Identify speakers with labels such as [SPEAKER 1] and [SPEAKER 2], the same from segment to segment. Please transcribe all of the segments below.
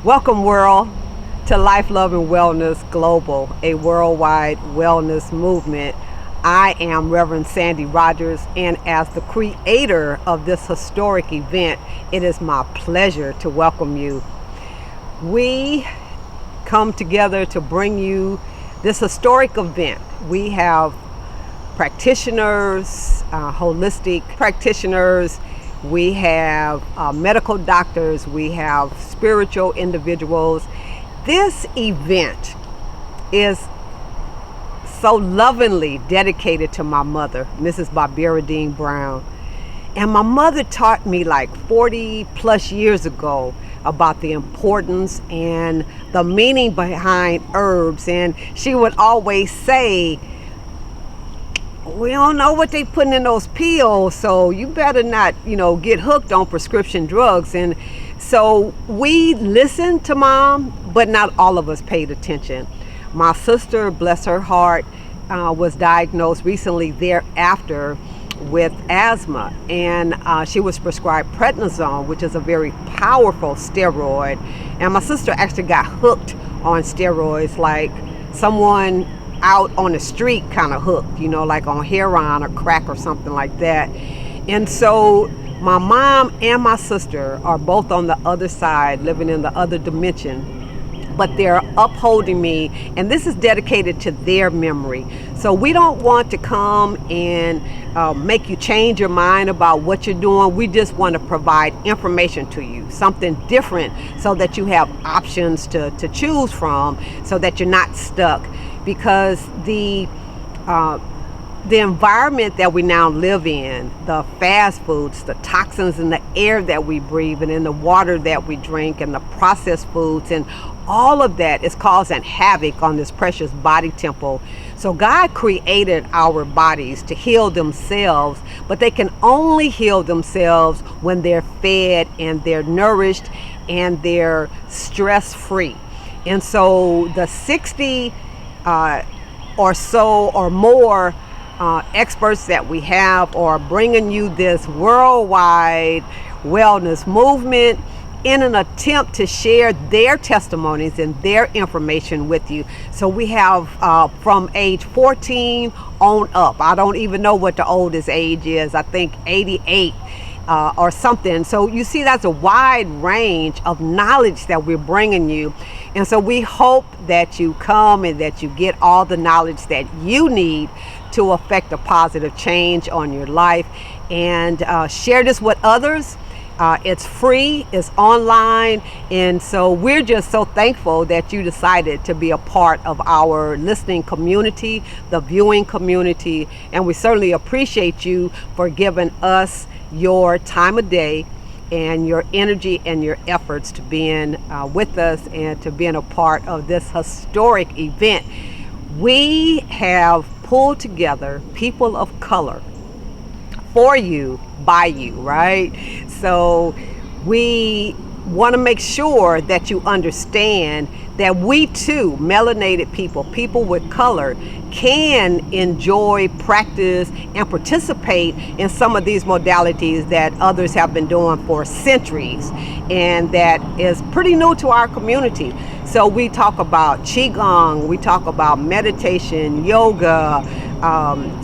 [SPEAKER 1] Welcome, world, to Life, Love, and Wellness Global, a worldwide wellness movement. I am Reverend Sandy Rogers, and as the creator of this historic event, it is my pleasure to welcome you. We come together to bring you this historic event. We have practitioners, holistic practitioners, we have medical doctors, we have spiritual individuals. This event is so lovingly dedicated to my mother, Mrs. Barbara Dean Brown. And my mother taught me like 40 plus years ago about the importance and the meaning behind herbs. And she would always say, we don't know what they putting in those pills, so you better not, get hooked on prescription drugs. And so we listened to Mom, but not all of us paid attention. My sister, bless her heart, was diagnosed recently thereafter with asthma, and she was prescribed prednisone, which is a very powerful steroid. And my sister actually got hooked on steroids like someone out on the street kind of hooked, like on heroin or crack or something like that. And so my mom and my sister are both on the other side, living in the other dimension, but they're upholding me, and this is dedicated to their memory. So we don't want to come and make you change your mind about what you're doing. We just want to provide information to you, something different, so that you have options to choose from, so that you're not stuck. Because the environment that we now live in, the fast foods, the toxins in the air that we breathe and in the water that we drink, and the processed foods, and all of that is causing havoc on this precious body temple. So God created our bodies to heal themselves, but they can only heal themselves when they're fed and they're nourished and they're stress-free. And so the 60 or so or more experts that we have are bringing you this worldwide wellness movement in an attempt to share their testimonies and their information with you. So we have from age 14 on up. I don't even know what the oldest age is. I think 88 or something. So you see, that's a wide range of knowledge that we're bringing you. And so we hope that you come and that you get all the knowledge that you need to affect a positive change on your life, and share this with others. It's free, it's online, and so we're just so thankful that you decided to be a part of our listening community, the viewing community, and we certainly appreciate you for giving us your time of day and your energy and your efforts to being with us and to being a part of this historic event. We have pulled together people of color for you, by you, right? So we want to make sure that you understand that we too, melanated people with color, can enjoy, practice, and participate in some of these modalities that others have been doing for centuries, and that is pretty new to our community. So we talk about Qigong, we talk about meditation, yoga,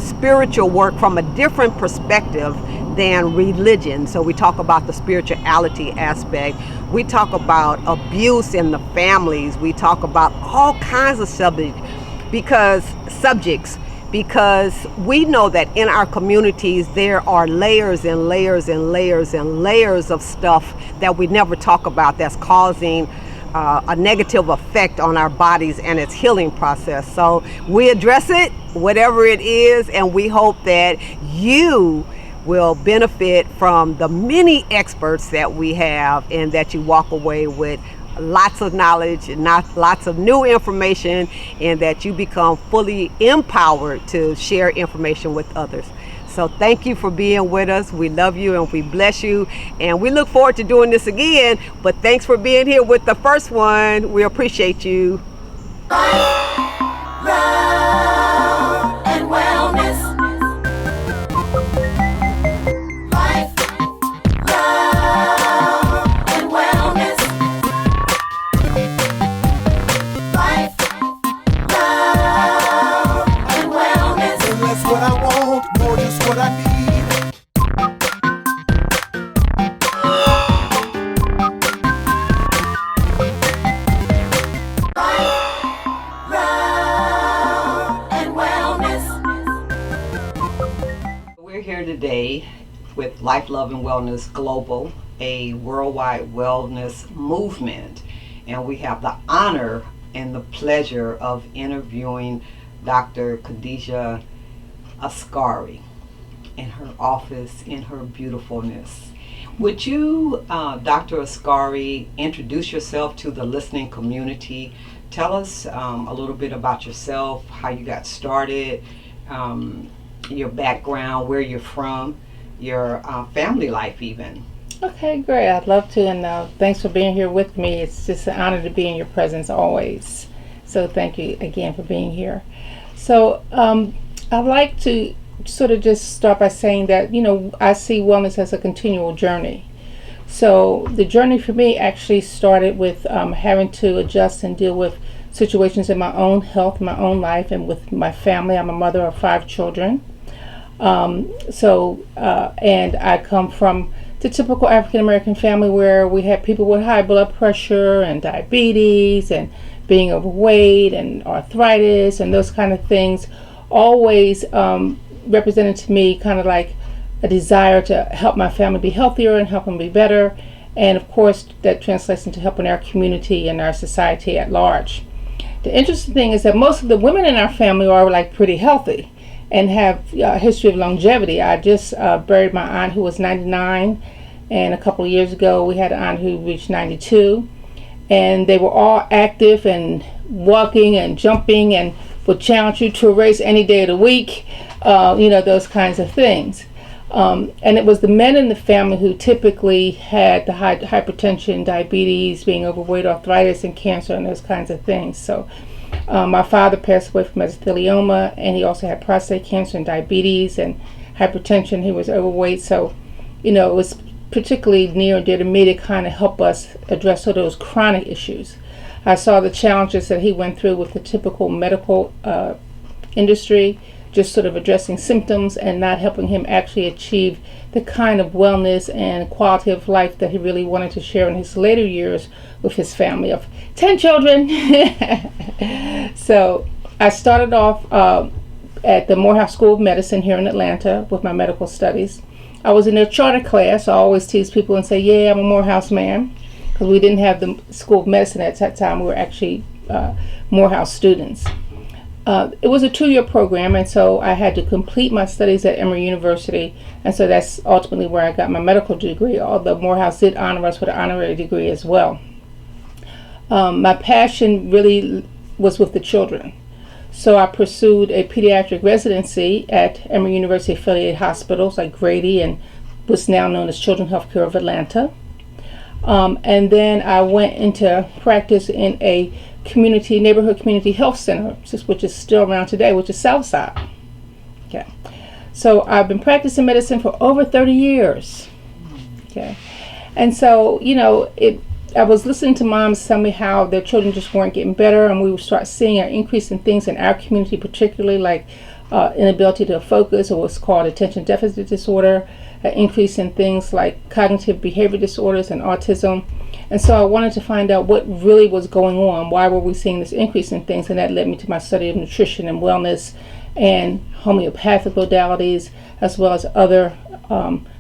[SPEAKER 1] spiritual work from a different perspective than religion. So we talk about the spirituality aspect. We talk about abuse in the families. We talk about all kinds of subjects because we know that in our communities there are layers and layers and layers and layers of stuff that we never talk about that's causing a negative effect on our bodies and its healing process. So we address it, whatever it is, and we hope that you will benefit from the many experts that we have, and that you walk away with lots of knowledge and lots of new information, and that you become fully empowered to share information with others. So thank you for being with us. We love you and we bless you, and we look forward to doing this again. But thanks for being here with the first one. We appreciate you.
[SPEAKER 2] Life, love, and wellness. Life, love, and wellness.
[SPEAKER 1] with Life, Love, and Wellness Global, a worldwide wellness movement. And we have the honor and the pleasure of interviewing Dr. Khadijah Askari in her office, in her beautifulness. Would you, Dr. Askari, introduce yourself to the listening community? Tell us a little bit about yourself, how you got started, your background, where you're from, your family life even.
[SPEAKER 3] Okay, great. I'd love to, and thanks for being here with me. It's just an honor to be in your presence always. So thank you again for being here. So I'd like to sort of just start by saying that, I see wellness as a continual journey. So the journey for me actually started with having to adjust and deal with situations in my own health, my own life, and with my family. I'm a mother of 5 children. And I come from the typical African American family where we had people with high blood pressure and diabetes and being overweight and arthritis and those kind of things, always represented to me kind of like a desire to help my family be healthier and help them be better. And of course, that translates into helping our community and our society at large. The interesting thing is that most of the women in our family are like pretty healthy and have a history of longevity. I just buried my aunt who was 99, and a couple of years ago we had an aunt who reached 92, and they were all active and walking and jumping and would challenge you to a race any day of the week, those kinds of things. And it was the men in the family who typically had the hypertension, diabetes, being overweight, arthritis, and cancer, and those kinds of things. So my father passed away from mesothelioma, and he also had prostate cancer and diabetes and hypertension. He was overweight, so it was particularly near and dear to me to kind of help us address all those chronic issues. I saw the challenges that he went through with the typical medical industry, just sort of addressing symptoms and not helping him actually achieve the kind of wellness and quality of life that he really wanted to share in his later years with his family of 10 children. So I started off at the Morehouse School of Medicine here in Atlanta with my medical studies. I was in their charter class. I always tease people and say, yeah, I'm a Morehouse man, because we didn't have the School of Medicine at that time. We were actually Morehouse students. It was a 2-year program, and so I had to complete my studies at Emory University, and so that's ultimately where I got my medical degree, although Morehouse did honor us with an honorary degree as well. My passion really was with the children, so I pursued a pediatric residency at Emory University affiliated hospitals like Grady and what's now known as Children's Healthcare of Atlanta. And then I went into practice in a neighborhood community health center, which is still around today, which is Southside. Okay, so I've been practicing medicine for over 30 years. Okay, and so I was listening to moms tell me how their children just weren't getting better, and we would start seeing an increase in things in our community, particularly like inability to focus, or what's called attention deficit disorder, an increase in things like cognitive behavior disorders and autism. And so I wanted to find out what really was going on. Why were we seeing this increase in things? And that led me to my study of nutrition and wellness and homeopathic modalities, as well as other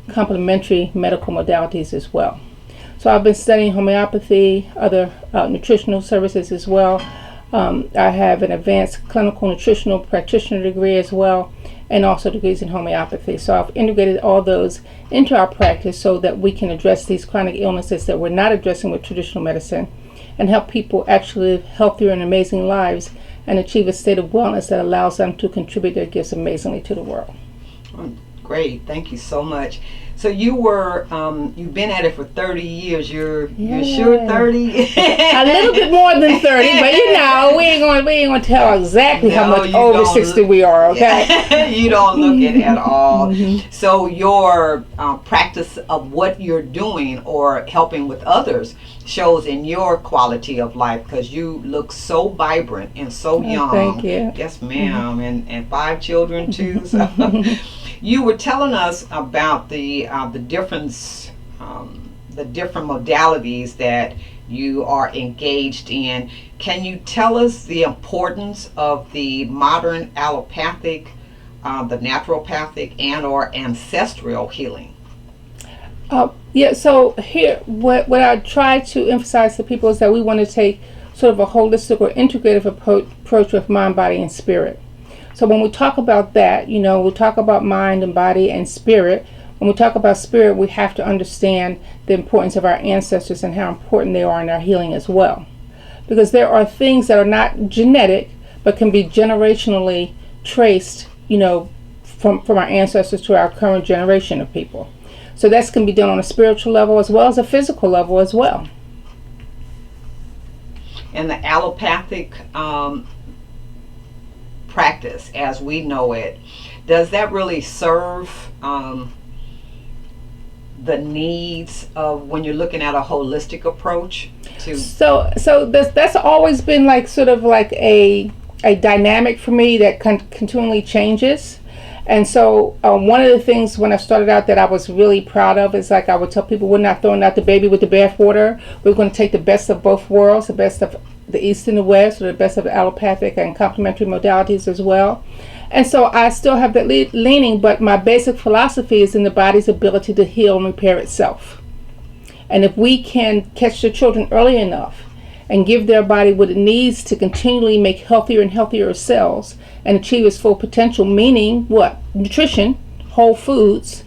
[SPEAKER 3] complementary medical modalities as well. So I've been studying homeopathy, other nutritional services as well. I have an advanced clinical nutritional practitioner degree as well, and also degrees in homeopathy. So I've integrated all those into our practice so that we can address these chronic illnesses that we're not addressing with traditional medicine, and help people actually live healthier and amazing lives and achieve a state of wellness that allows them to contribute their gifts amazingly to the world.
[SPEAKER 1] Great, thank you so much. So you've been at it for 30 years. You're sure 30?
[SPEAKER 3] A little bit more than 30, but we ain't going to tell exactly how much over 60 we are, okay?
[SPEAKER 1] You don't look it at all. Mm-hmm. So your practice of what you're doing or helping with others shows in your quality of life, because you look so vibrant and so young.
[SPEAKER 3] Thank you.
[SPEAKER 1] Yes, ma'am. Mm-hmm. and 5 children too. So. You were telling us about the different modalities that you are engaged in. Can you tell us the importance of the modern allopathic, the naturopathic, and or ancestral healing?
[SPEAKER 3] Yeah, so here, what I try to emphasize to people is that we want to take sort of a holistic or integrative approach with mind, body, and spirit. So when we talk about that, we talk about mind and body and spirit. When we talk about spirit, we have to understand the importance of our ancestors and how important they are in our healing as well. Because there are things that are not genetic, but can be generationally traced, from our ancestors to our current generation of people. So that's going to be done on a spiritual level as well as a physical level as well.
[SPEAKER 4] And the allopathic practice, as we know it, does that really serve the needs of when you're looking at a holistic approach to?
[SPEAKER 3] So that's always been like sort of like a dynamic for me that continually changes. And so one of the things when I started out that I was really proud of is, like, I would tell people, we're not throwing out the baby with the bathwater. We're going to take the best of both worlds, the best of the East and the West, or the best of the allopathic and complementary modalities as well. And so I still have that leaning, but my basic philosophy is in the body's ability to heal and repair itself. And if we can catch the children early enough and give their body what it needs to continually make healthier and healthier cells and achieve its full potential, meaning what? Nutrition, whole foods,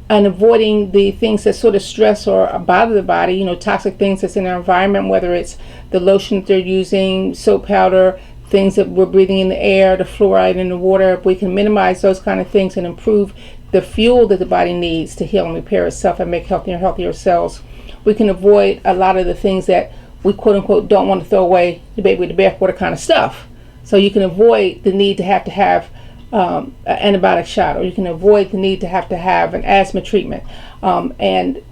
[SPEAKER 3] and avoiding the things that sort of stress or bother the body, toxic things that's in our environment, whether it's the lotion that they're using, soap powder, things that we're breathing in the air, the fluoride in the water. If we can minimize those kind of things and improve the fuel that the body needs to heal and repair itself and make healthier and healthier cells, we can avoid a lot of the things that we quote unquote don't want to throw away the baby with the bathwater kind of stuff. So you can avoid the need to have an antibiotic shot, or you can avoid the need to have an asthma treatment, and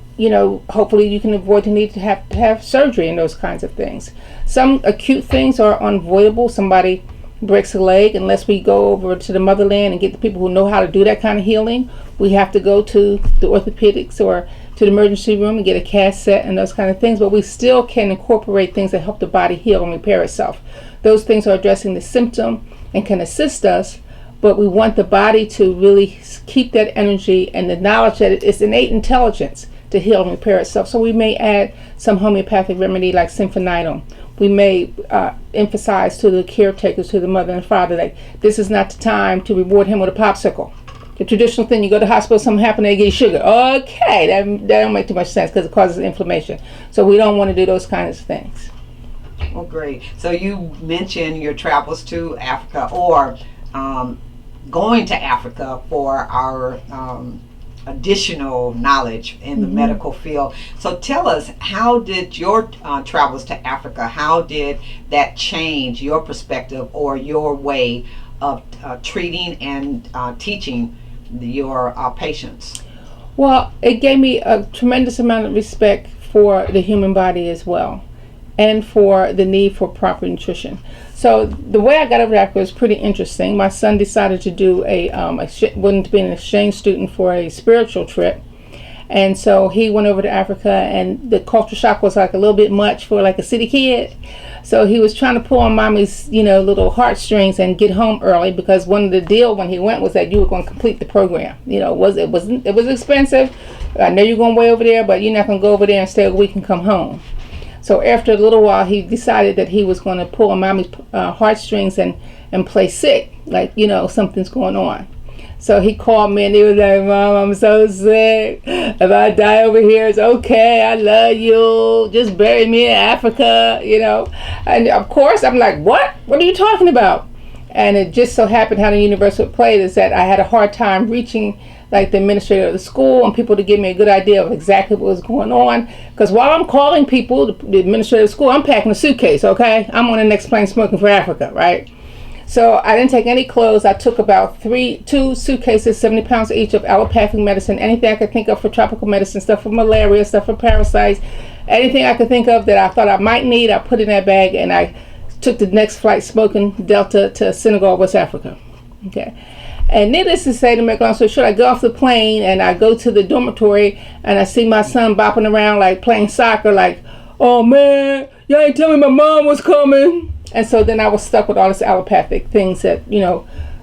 [SPEAKER 3] hopefully you can avoid the need to have surgery and those kinds of things. Some acute things are unavoidable. Somebody breaks a leg, unless we go over to the motherland and get the people who know how to do that kind of healing, we have to go to the orthopedics or to the emergency room and get a cast set and those kind of things. But we still can incorporate things that help the body heal and repair itself. Those things are addressing the symptom and can assist us, but we want the body to really keep that energy and the knowledge that it's innate intelligence to heal and repair itself. So we may add some homeopathic remedy like symphonitum. We may emphasize to the caretakers, to the mother and father, that this is not the time to reward him with a popsicle. The traditional thing, you go to the hospital, something happened, they give you sugar. Okay, that don't make too much sense because it causes inflammation. So we don't want to do those kinds of things.
[SPEAKER 4] Well, great. So you mentioned your travels to Africa, or going to Africa for our additional knowledge in the medical field. So tell us, how did your travels to Africa, how did that change your perspective or your way of treating and teaching your patients?
[SPEAKER 3] Well, it gave me a tremendous amount of respect for the human body as well, and for the need for proper nutrition. So the way I got over to Africa was pretty interesting. My son decided to do wanted to be an exchange student for a spiritual trip. And so he went over to Africa, and the culture shock was like a little bit much for like a city kid. So he was trying to pull on mommy's, little heartstrings and get home early, because one of the deal when he went was that you were going to complete the program. It was expensive. I know you're going way over there, but you're not going to go over there and stay a week and come home. So after a little while, he decided that he was going to pull on mommy's heartstrings and play sick, like, something's going on. So he called me and he was like, "Mom, I'm so sick. If I die over here, it's okay. I love you. Just bury me in Africa," And of course, I'm like, "What? What are you talking about?" And it just so happened how the universe would play is that I had a hard time reaching like the administrator of the school and people to give me a good idea of exactly what was going on. Because while I'm calling people, the administrator of the school, I'm packing a suitcase, okay? I'm on the next plane smoking for Africa, right? So I didn't take any clothes. I took about 2 suitcases, 70 pounds each of allopathic medicine, anything I could think of for tropical medicine, stuff for malaria, stuff for parasites, anything I could think of that I thought I might need, I put in that bag, and I took the next flight smoking Delta to Senegal, West Africa. Okay. And needless to say, to make a long story short, I go off the plane and I go to the dormitory and I see my son bopping around like playing soccer, like, "Oh man, y'all ain't tell me my mom was coming." And so then I was stuck with all this allopathic things that,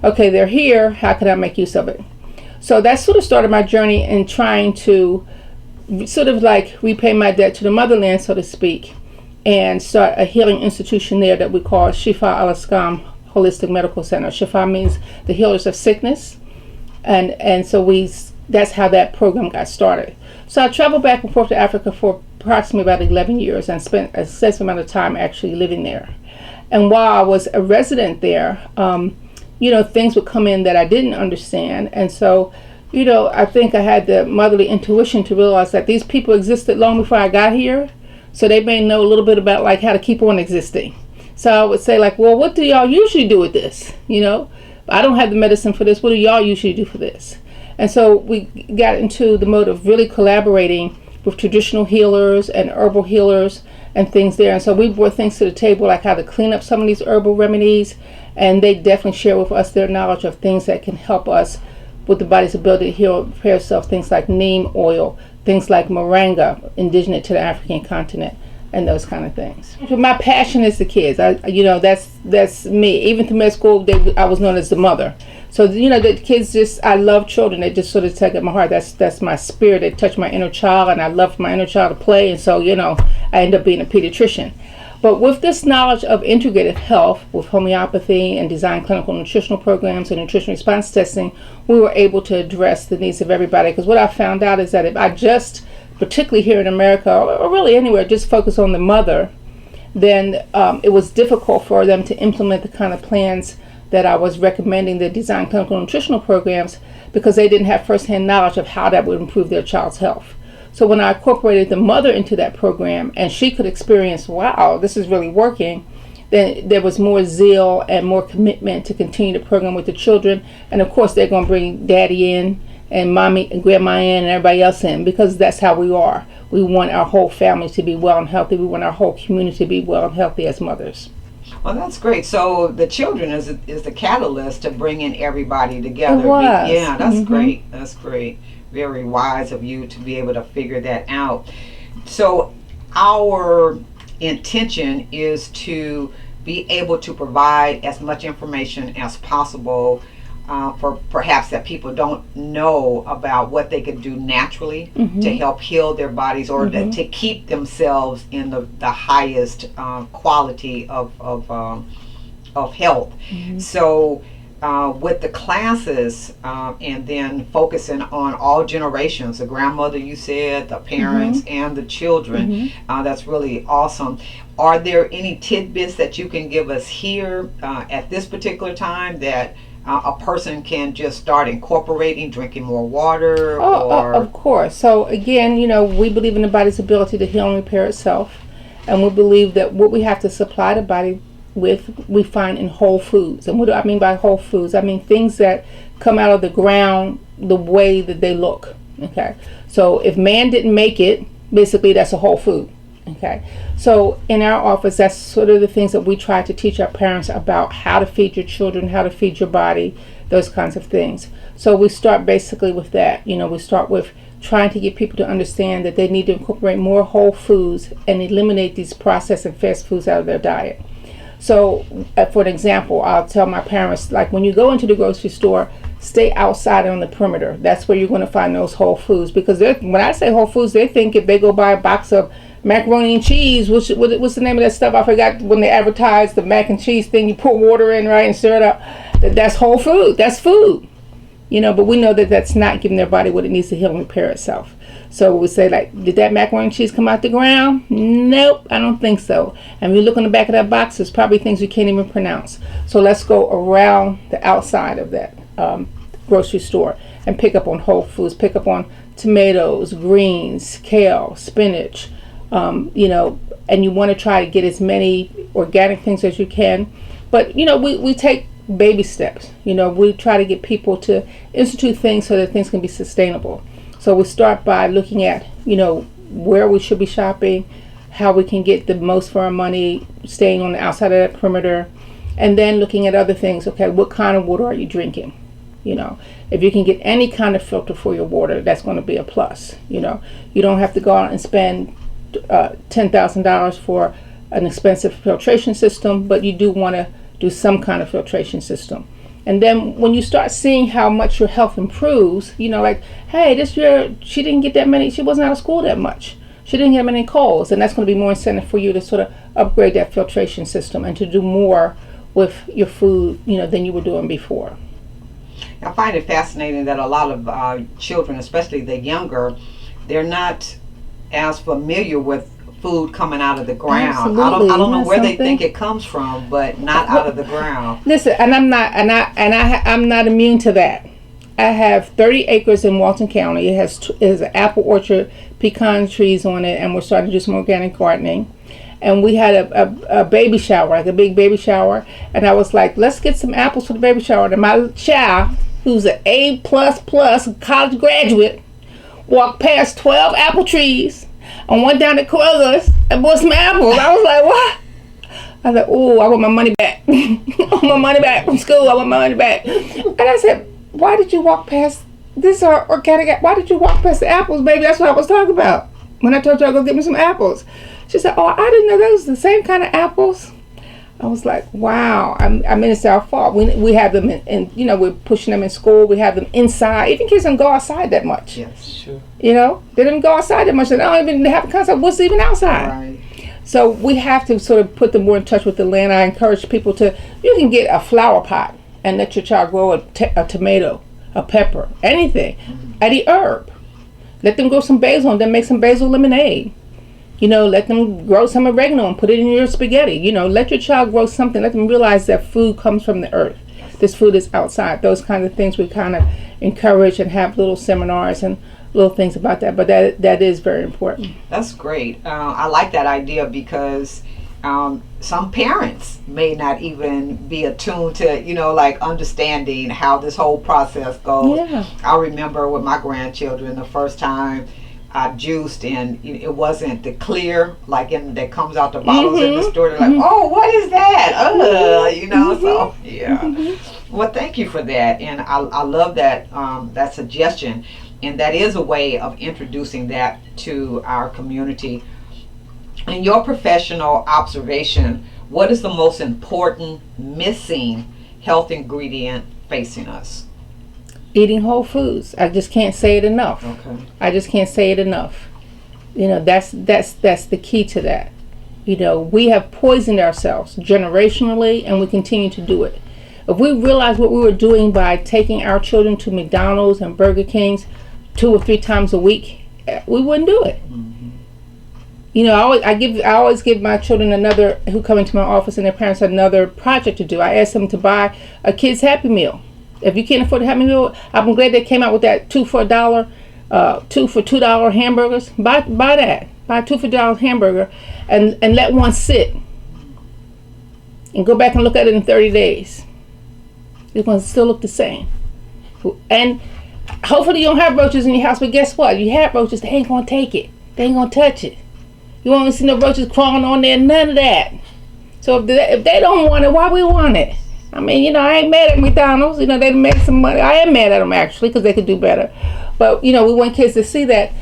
[SPEAKER 3] okay, they're here, how can I make use of it? So that sort of started my journey in trying to sort of like repay my debt to the motherland, so to speak, and start a healing institution there that we call Shifa Al-Askam Holistic Medical Center. Shifa means the healers of sickness, and so that's how that program got started. So I traveled back and forth to Africa for approximately about 11 years and spent a sensitive amount of time actually living there. And while I was a resident there, things would come in that I didn't understand. And so, I think I had the motherly intuition to realize that these people existed long before I got here. So they may know a little bit about like how to keep on existing. So I would say like, well, what do y'all usually do with this? I don't have the medicine for this. What do y'all usually do for this? And so we got into the mode of really collaborating with traditional healers and herbal healers and things there. And so we brought things to the table like how to clean up some of these herbal remedies. And they definitely share with us their knowledge of things that can help us with the body's ability to heal, repair itself. Things like neem oil, things like moringa, indigenous to the African continent, and those kind of things. My passion is the kids. That's me. Even through med school, I was known as the mother. So the kids I love children. They just sort of tug at my heart. That's my spirit. They touch my inner child, and I love my inner child to play. And so I end up being a pediatrician. But with this knowledge of integrative health, with homeopathy and design clinical nutritional programs and nutrition response testing, we were able to address the needs of everybody. Because what I found out is that if I just, particularly here in America, or really anywhere, just focus on the mother, then it was difficult for them to implement the kind of plans that I was recommending, the design clinical nutritional programs, because they didn't have firsthand knowledge of how that would improve their child's health. So when I incorporated the mother into that program and she could experience, wow, this is really working, then there was more zeal and more commitment to continue the program with the children. And of course, they're going to bring daddy in and mommy and grandma in and everybody else in, because that's how we are. We want our whole family to be well and healthy. We want our whole community to be well and healthy as mothers.
[SPEAKER 4] Well, that's great. So the children is the catalyst to bringing everybody together.
[SPEAKER 3] It was.
[SPEAKER 4] Yeah, that's great. That's great. Very wise of you to be able to figure that out. So our intention is to be able to provide as much information as possible for perhaps that people don't know about what they could do naturally to help heal their bodies or to keep themselves in the highest quality of health. So with the classes and then focusing on all generations, the grandmother, you said, the parents and the children, that's really awesome. Are there any tidbits that you can give us here at this particular time that a person can just start incorporating, drinking more water?
[SPEAKER 3] Of course. So again, we believe in the body's ability to heal and repair itself, and we believe that what we have to supply the body with, we find in whole foods. And what do I mean by whole foods? I mean things that come out of the ground the way that they look. Okay, so if man didn't make it, basically that's a whole food. Okay, so in our office, that's sort of the things that we try to teach our parents about: how to feed your children, how to feed your body, those kinds of things. So we start basically with that. We start with trying to get people to understand that they need to incorporate more whole foods and eliminate these processed and fast foods out of their diet. So for an example, I'll tell my parents, like, when you go into the grocery store, stay outside on the perimeter. That's where you're going to find those whole foods, because when I say whole foods, they think if they go buy a box of macaroni and cheese, what's the name of that stuff? I forgot when they advertised the mac and cheese thing. You put water in, right, and stir it up. That's whole food. That's food. But we know that that's not giving their body what it needs to heal and repair itself. So we say, like, did that macaroni and cheese come out the ground? Nope, I don't think so. And when you look on the back of that box, there's probably things you can't even pronounce. So let's go around the outside of that grocery store and pick up on whole foods, pick up on tomatoes, greens, kale, spinach, and you want to try to get as many organic things as you can. But, we take baby steps. We try to get people to institute things so that things can be sustainable. So we start by looking at, where we should be shopping, how we can get the most for our money, staying on the outside of that perimeter, and then looking at other things. Okay, what kind of water are you drinking? If you can get any kind of filter for your water, that's going to be a plus. You don't have to go out and spend $10,000 for an expensive filtration system, but you do want to do some kind of filtration system. And then when you start seeing how much your health improves, like, hey, this year she didn't get that many, she wasn't out of school that much. She didn't get many colds, and that's going to be more incentive for you to sort of upgrade that filtration system and to do more with your food, than you were doing before.
[SPEAKER 4] I find it fascinating that a lot of children, especially the younger, they're not as familiar with food coming out of the ground.
[SPEAKER 3] Absolutely.
[SPEAKER 4] I don't know where they think it comes from, but not out of the ground.
[SPEAKER 3] Listen, and I'm not immune to that. I have 30 acres in Walton County. It has an apple orchard, pecan trees on it, and we're starting to do some organic gardening. And we had a baby shower, like a big baby shower, and I was like, let's get some apples for the baby shower. And my child, who's an A++ college graduate, walked past 12 apple trees and went down to Kroger's and bought some apples. I was like, what? I was like, oh, I want my money back. I want my money back from school. I want my money back. And I said, why did you walk past this organic? Why did you walk past the apples, baby? That's what I was talking about when I told you I'd go get me some apples. She said, oh, I didn't know those were the same kind of apples. I was like, wow. I mean, it's our fault. We have them in we're pushing them in school. We have them inside. Even kids don't go outside that much.
[SPEAKER 4] Yes, sure.
[SPEAKER 3] They don't go outside that much. They don't even have a concept of what's even outside.
[SPEAKER 4] Right.
[SPEAKER 3] So we have to sort of put them more in touch with the land. I encourage people you can get a flower pot and let your child grow a tomato, a pepper, anything, any herb. Let them grow some basil and then make some basil lemonade. Let them grow some oregano and put it in your spaghetti. Let your child grow something. Let them realize that food comes from the earth. This food is outside. Those kinds of things we kind of encourage and have little seminars and little things about that. But that is very important.
[SPEAKER 4] That's great. I like that idea because some parents may not even be attuned to, like understanding how this whole process goes.
[SPEAKER 3] Yeah.
[SPEAKER 4] I remember with my grandchildren the first time I juiced, and it wasn't the clear that comes out the bottles in the store. They're like, oh, what is that? So yeah. Well, thank you for that, and I love that that suggestion, and that is a way of introducing that to our community. In your professional observation, what is the most important missing health ingredient facing us?
[SPEAKER 3] Eating whole foods. I just can't say it enough.
[SPEAKER 4] Okay.
[SPEAKER 3] I just can't say it enough. That's the key to that. We have poisoned ourselves generationally, and we continue to do it. If we realized what we were doing by taking our children to McDonald's and Burger King's 2 or 3 times a week, we wouldn't do it. I always give my children who come into my office and their parents another project to do. I ask them to buy a kid's Happy Meal. If you can't afford a Happy Meal, I'm glad they came out with that 2 for $1, 2 for $2 hamburgers. Buy that. Buy 2 for $1 hamburger and let one sit. And go back and look at it in 30 days. It's going to still look the same. And hopefully you don't have roaches in your house, but guess what? You have roaches, they ain't going to take it. They ain't going to touch it. You won't see no roaches crawling on there, none of that. So if they don't want it, why we want it? I mean, I ain't mad at McDonald's. They make some money. I am mad at them, actually, because they could do better. But, we want kids to see that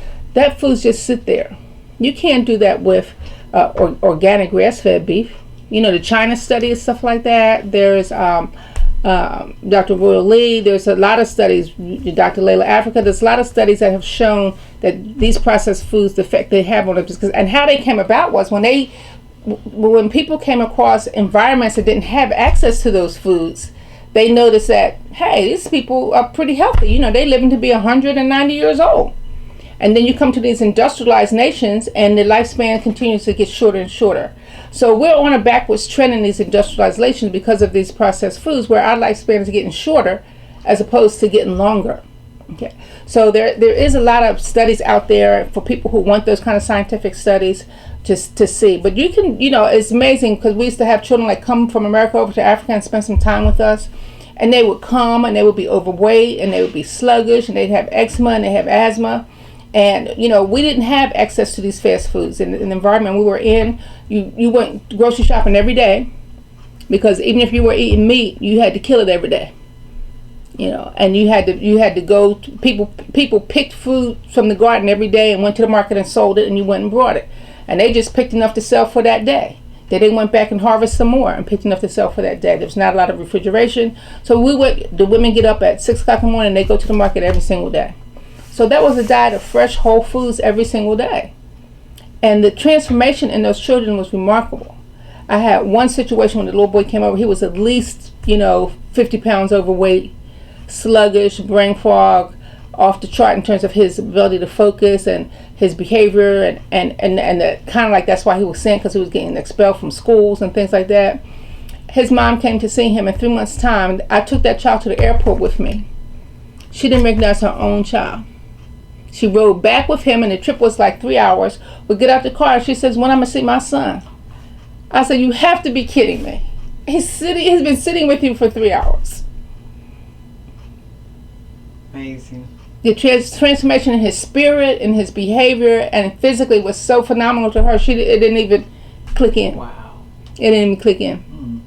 [SPEAKER 3] foods just sit there. You can't do that with organic grass-fed beef. The China studies, stuff like that. There's Dr. Royal Lee. There's a lot of studies, Dr. Layla Africa. There's a lot of studies that have shown that these processed foods, the effect they have on us. And how they came about was when people came across environments that didn't have access to those foods, they noticed that, hey, these people are pretty healthy. They living to be 190 years old. And then you come to these industrialized nations and the lifespan continues to get shorter and shorter. So we're on a backwards trend in these industrialized nations because of these processed foods where our lifespan is getting shorter as opposed to getting longer. Okay. So there is a lot of studies out there for people who want those kind of scientific studies to see. But you can, it's amazing because we used to have children come from America over to Africa and spend some time with us. And they would come and they would be overweight and they would be sluggish and they'd have eczema and they have asthma. And, we didn't have access to these fast foods. In the environment we were in, you went grocery shopping every day because even if you were eating meat, you had to kill it every day. And you had to go to, people picked food from the garden every day and went to the market and sold it, and you went and brought it. And they just picked enough to sell for that day. They then went back and harvest some more and picked enough to sell for that day. There's not a lot of refrigeration. So the women get up at 6 o'clock in the morning and they go to the market every single day. So that was a diet of fresh, whole foods every single day. And the transformation in those children was remarkable. I had one situation when the little boy came over. He was at least, 50 pounds overweight, sluggish, brain fog, off the chart in terms of his ability to focus and his behavior, and kind of like that's why he was sent, because he was getting expelled from schools and things like that. His mom came to see him in 3 months' time. I took that child to the airport with me. She didn't recognize her own child. She rode back with him, and the trip was like 3 hours. We get out the car, and she says, "When I'm gonna see my son?" I said, "You have to be kidding me. He's been sitting with you for 3 hours."
[SPEAKER 4] Amazing.
[SPEAKER 3] The transformation in his spirit, in his behavior, and physically was so phenomenal to her. It didn't even click in.
[SPEAKER 4] Wow.
[SPEAKER 3] It didn't even click in.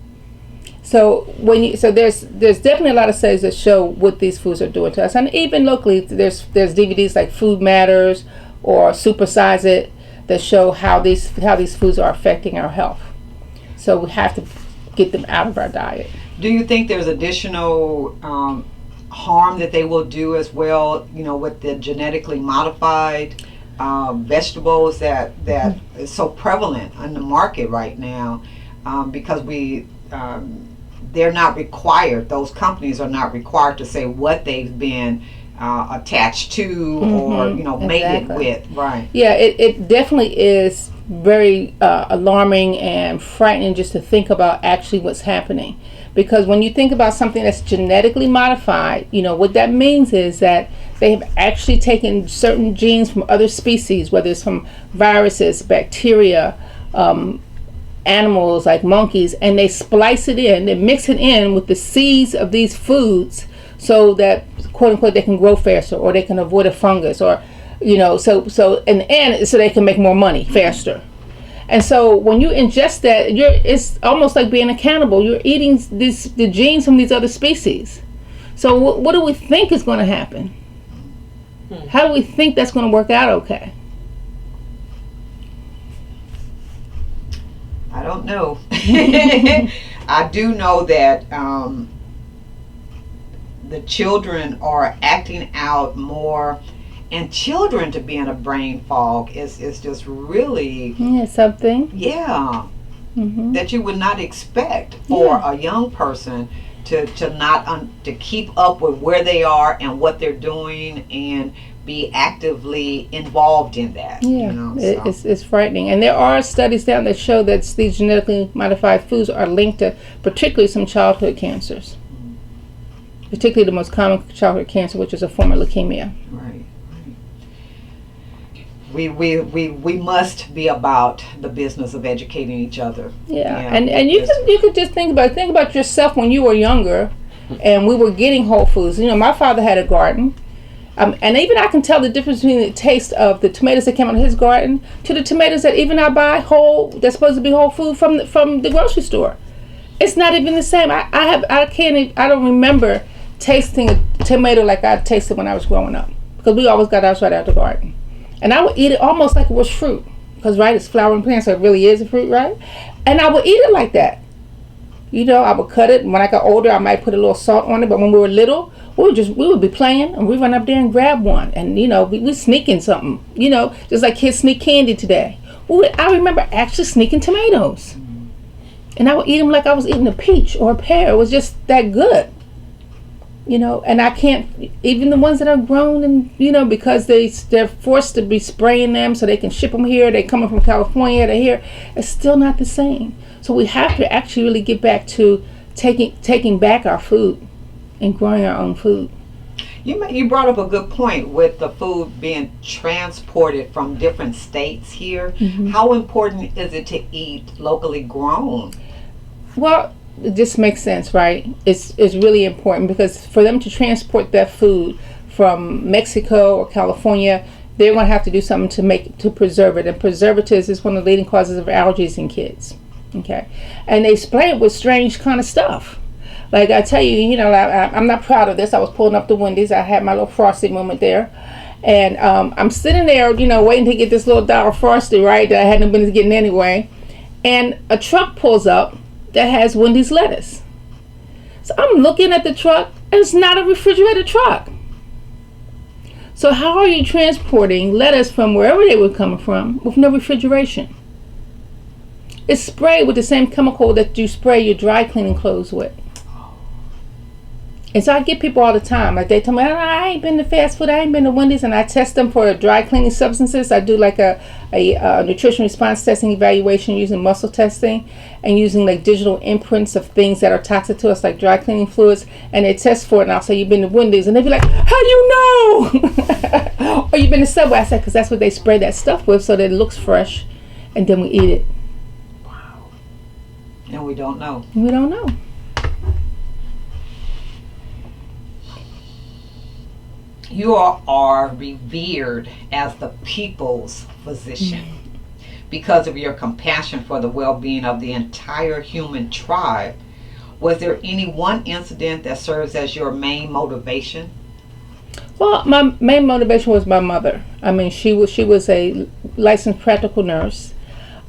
[SPEAKER 3] So there's definitely a lot of studies that show what these foods are doing to us, and even locally there's DVDs like Food Matters or Supersize It that show how these foods are affecting our health. So we have to get them out of our diet.
[SPEAKER 4] Do you think there's additional harm that they will do as well, with the genetically modified vegetables that is so prevalent on the market right now, because they're not required, those companies are not required to say what they've been attached to or made it with, right?
[SPEAKER 3] Yeah, it definitely is very alarming and frightening just to think about actually what's happening. Because when you think about something that's genetically modified, what that means is that they have actually taken certain genes from other species, whether it's from viruses, bacteria, animals like monkeys, and they splice it in, they mix it in with the seeds of these foods so that, quote unquote, they can grow faster, or they can avoid a fungus, or, so in the end, so they can make more money faster. And so when you ingest that, it's almost like being a cannibal. You're eating the genes from these other species. So what do we think is going to happen? How do we think that's going to work out okay?
[SPEAKER 4] I don't know. I do know that the children are acting out more. And children to be in a brain fog is just really
[SPEAKER 3] something.
[SPEAKER 4] Yeah, that you would not expect for a young person to keep up with where they are and what they're doing and be actively involved in that.
[SPEAKER 3] Yeah, it's frightening. And there are studies down that show that these genetically modified foods are linked to particularly some childhood cancers, particularly the most common childhood cancer, which is a form of leukemia.
[SPEAKER 4] Right. We must be about the business of educating each other.
[SPEAKER 3] Yeah. And you could just think about yourself when you were younger, and we were getting whole foods. My father had a garden, and even I can tell the difference between the taste of the tomatoes that came out of his garden to the tomatoes that even I buy whole, that's supposed to be whole food from the grocery store. It's not even the same. I don't remember tasting a tomato like I tasted when I was growing up, because we always got ours right out of the garden. And I would eat it almost like it was fruit, because it's flowering plant, so it really is a fruit, right? And I would eat it like that. I would cut it, and when I got older, I might put a little salt on it. But when we were little, we would be playing, and we run up there and grab one, and we sneaking something, just like kids sneak candy today. I remember actually sneaking tomatoes, and I would eat them like I was eating a peach or a pear. It was just that good. And I can't, even the ones that are grown and, because they're forced to be spraying them so they can ship them here, they coming from California, they're here, it's still not the same. So we have to actually really get back to taking back our food and growing our own food.
[SPEAKER 4] You brought up a good point with the food being transported from different states here. How important is it to eat locally grown?
[SPEAKER 3] Well, it just makes sense, right? It's really important, because for them to transport that food from Mexico or California, they're going to have to do something to preserve it. And preservatives is one of the leading causes of allergies in kids. Okay, and they spray it with strange kind of stuff. Like I tell you, I'm not proud of this. I was pulling up the Wendy's. I had my little Frosty moment there, and I'm sitting there, waiting to get this little dollar Frosty, right? That I hadn't been getting anyway. and a truck pulls up that has Wendy's lettuce. So I'm looking at the truck, and it's not a refrigerated truck. So how are you transporting lettuce from wherever they were coming from with no refrigeration? It's sprayed with the same chemical that you spray your dry cleaning clothes with. And so I get people all the time, like they tell me, I ain't been to fast food, I ain't been to Wendy's, and I test them for dry cleaning substances. I do like a nutrition response testing evaluation using muscle testing and using like digital imprints of things that are toxic to us, like dry cleaning fluids, and they test for it, and I'll say, you've been to Wendy's, and they'll be like, how do you know? Or you've been to Subway. I said, because that's what they spray that stuff with so that it looks fresh, and then we eat it.
[SPEAKER 4] Wow. And we don't know.
[SPEAKER 3] We don't know.
[SPEAKER 4] You are revered as the people's physician because of your compassion for the well-being of the entire human tribe. Was there any one incident that serves as your main motivation?
[SPEAKER 3] Well, my main motivation was my mother. I mean, she was a licensed practical nurse,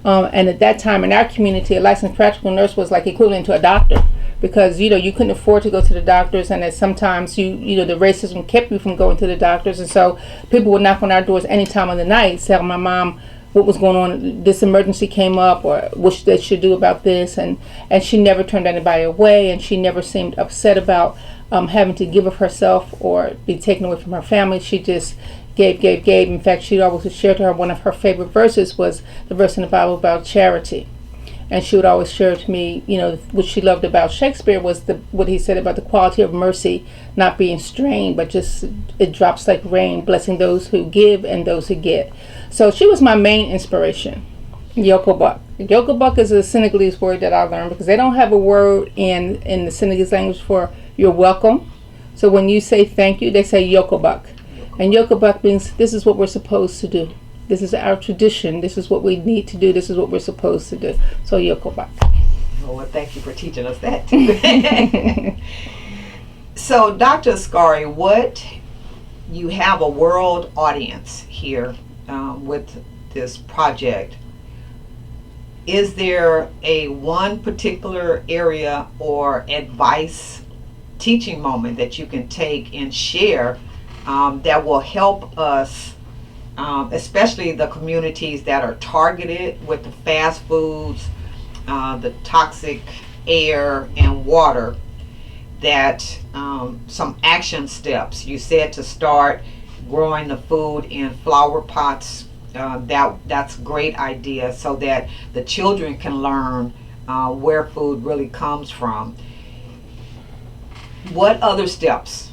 [SPEAKER 3] and at that time in our community, a licensed practical nurse was like equivalent to a doctor. Because you couldn't afford to go to the doctors, and that sometimes the racism kept you from going to the doctors, and so people would knock on our doors any time of the night, telling my mom what was going on, this emergency came up, or what they should do about this, and she never turned anybody away, and she never seemed upset about having to give of herself or be taken away from her family. She just gave. In fact, she always shared to her one of her favorite verses was the verse in the Bible about charity. And she would always share to me, what she loved about Shakespeare was what he said about the quality of mercy not being strained, but just it drops like rain, blessing those who give and those who get. So she was my main inspiration, Yokobuk. Yokobuk is a Senegalese word that I learned because they don't have a word in the Senegalese language for you're welcome. So when you say thank you, they say Yokobuk. And Yokobuk means this is what we're supposed to do. This is our tradition. This is what we need to do. This is what we're supposed to do. So Yokobuk.
[SPEAKER 4] Well, thank you for teaching us that too. So, Dr. Askari, you have a world audience here with this project. Is there one particular area or advice, teaching moment that you can take and share that will help us, especially the communities that are targeted with the fast foods, the toxic air and water, that some action steps? You said to start growing the food in flower pots. That's a great idea, so that the children can learn where food really comes from. What other steps?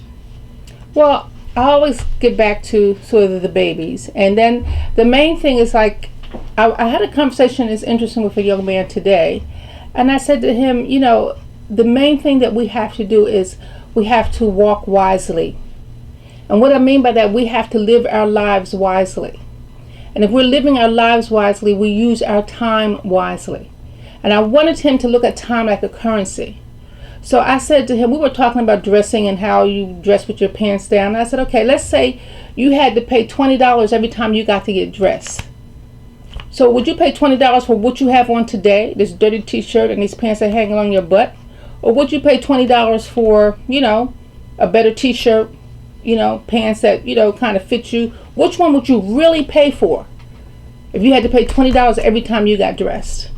[SPEAKER 3] Well, I always get back to sort of the babies, and then the main thing is like I had a conversation that's interesting with a young man today, and I said to him, the main thing that we have to do is we have to walk wisely. And what I mean by that, we have to live our lives wisely. And if we're living our lives wisely, we use our time wisely. And I wanted him to look at time like a currency. So I said to him, we were talking about dressing and how you dress with your pants down. And I said, okay, let's say you had to pay $20 every time you got to get dressed. So would you pay $20 for what you have on today, this dirty t-shirt and these pants that hang along your butt? Or would you pay $20 for, a better t-shirt, pants that, kind of fit you? Which one would you really pay for if you had to pay $20 every time you got dressed?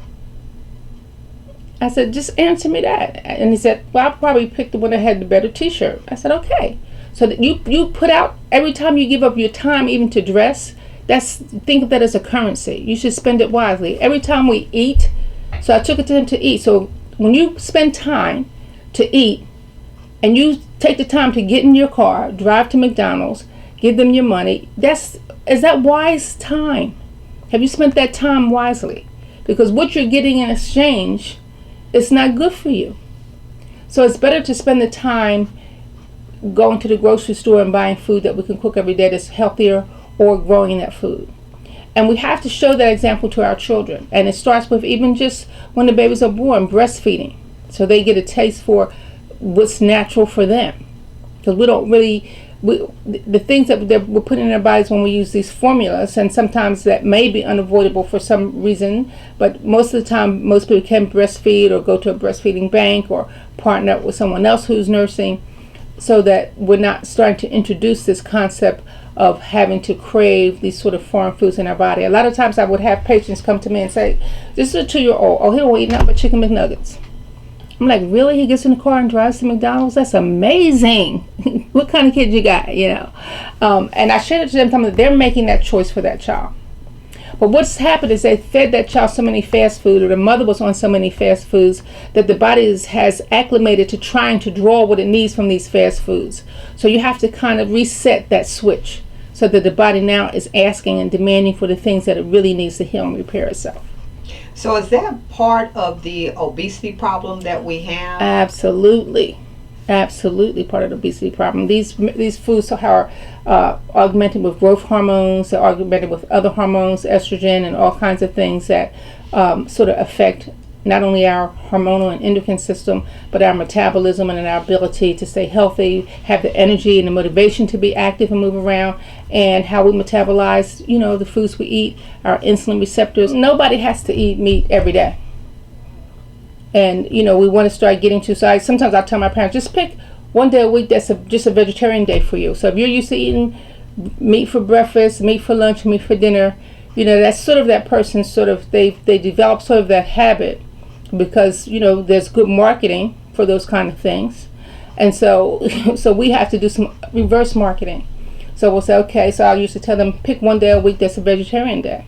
[SPEAKER 3] I said, just answer me that. And he said, well, I'll probably pick the one that had the better t-shirt. I said, okay. So that you put out, every time you give up your time even to dress, think of that as a currency. You should spend it wisely. Every time we eat, so I took it to him to eat. So when you spend time to eat, and you take the time to get in your car, drive to McDonald's, give them your money, is that wise time? Have you spent that time wisely? Because what you're getting in exchange, it's not good for you. So it's better to spend the time going to the grocery store and buying food that we can cook every day that's healthier, or growing that food. And we have to show that example to our children. And it starts with even just when the babies are born, breastfeeding. So they get a taste for what's natural for them. Because we don't really the things that we're putting in our bodies when we use these formulas, and sometimes that may be unavoidable for some reason, but most of the time most people can breastfeed or go to a breastfeeding bank or partner up with someone else who's nursing, so that we're not starting to introduce this concept of having to crave these sort of foreign foods in our body. A lot of times I would have patients come to me and say, this is a 2-year-old, oh, he won't eat nothing but chicken McNuggets. I'm like, really? He gets in the car and drives to McDonald's? That's amazing. What kind of kid you got, you know? And I shared it to them, telling them that they're making that choice for that child. But what's happened is they fed that child so many fast food, or the mother was on so many fast foods, that the body has acclimated to trying to draw what it needs from these fast foods. So you have to kind of reset that switch so that the body now is asking and demanding for the things that it really needs to heal and repair itself.
[SPEAKER 4] So is that part of the obesity problem that we have?
[SPEAKER 3] Absolutely. Absolutely part of the obesity problem. These foods are augmented with growth hormones, they're augmented with other hormones, estrogen, and all kinds of things that sort of affect not only our hormonal and endocrine system, but our metabolism and our ability to stay healthy, have the energy and the motivation to be active and move around, and how we metabolize, you know, the foods we eat, our insulin receptors. Nobody has to eat meat every day. And, you know, we want to start getting to, so sometimes I tell my parents, just pick one day a week that's just a vegetarian day for you. So if you're used to eating meat for breakfast, meat for lunch, meat for dinner, you know, that's sort of that person, sort of, they develop sort of that habit, because, you know, there's good marketing for those kind of things. And so so we have to do some reverse marketing. So we'll say, okay, so I used to tell them, pick one day a week that's a vegetarian day.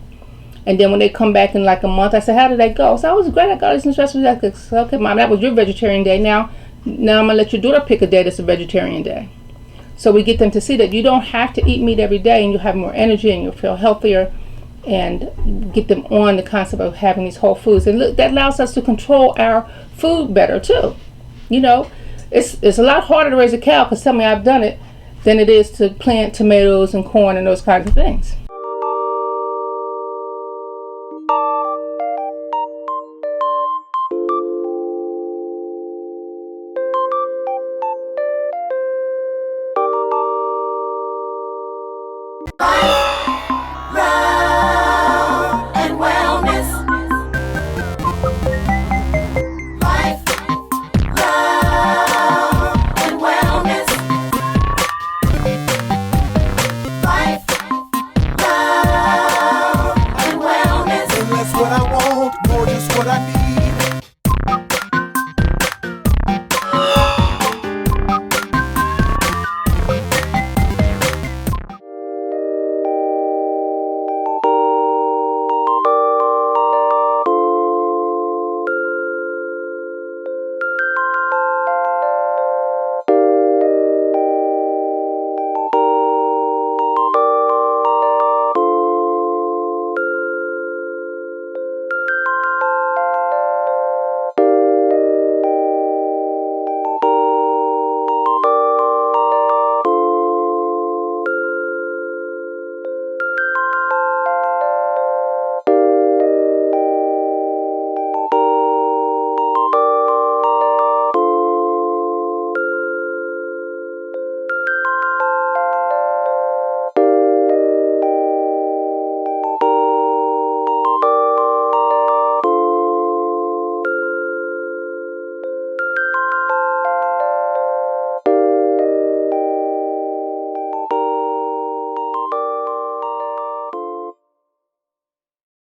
[SPEAKER 3] And then when they come back in like a month, I say, how did that go? So I was great, I got all these instructions. Okay, Mom, that was your vegetarian day. Now I'm gonna let your daughter pick a day that's a vegetarian day. So we get them to see that you don't have to eat meat every day, and you'll have more energy and you'll feel healthier, and get them on the concept of having these whole foods. And look, that allows us to control our food better too. You know, it's a lot harder to raise a cow, because tell me I've done it, than it is to plant tomatoes and corn and those kinds of things.